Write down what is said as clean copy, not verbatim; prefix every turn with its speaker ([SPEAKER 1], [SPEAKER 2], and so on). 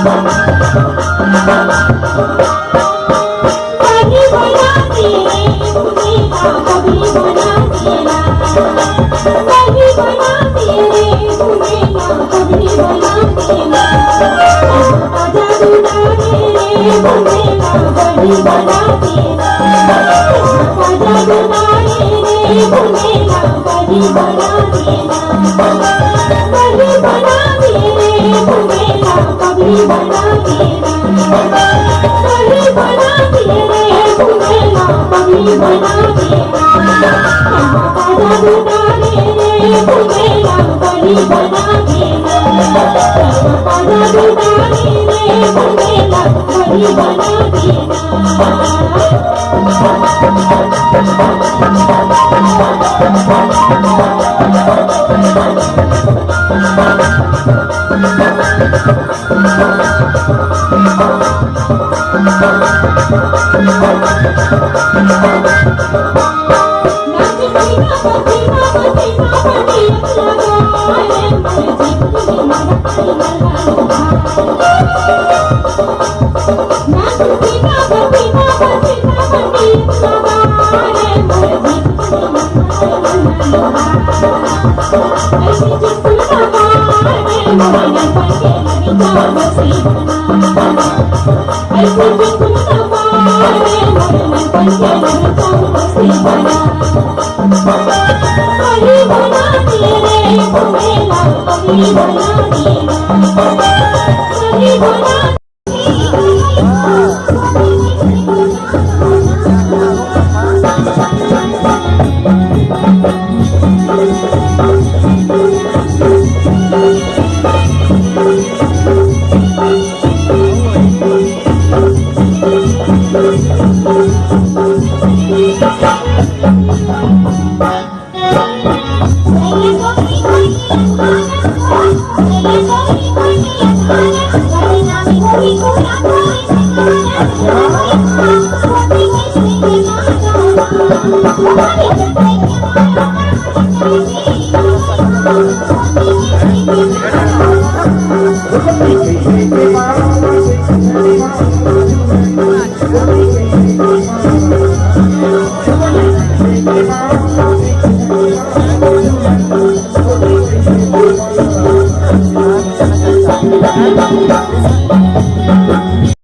[SPEAKER 1] कभी बना तेरे भूलेगा कभी बना तेरा कभी बना तेरे भूलेगा कभी बना तेरा आजा दुलारे भूलेगा कभी बना तेरा आजा दुलारे भूलेगा कभी बना तेरा कभी बना तेरे भूलेगा कभी बना तेरा कभी बना तेरे भूलेगा कभी बना तेरा आजा दुलारे भूलेगा कभी बना तेरा आजा दुलारे भूलेगा कभी बना तेरा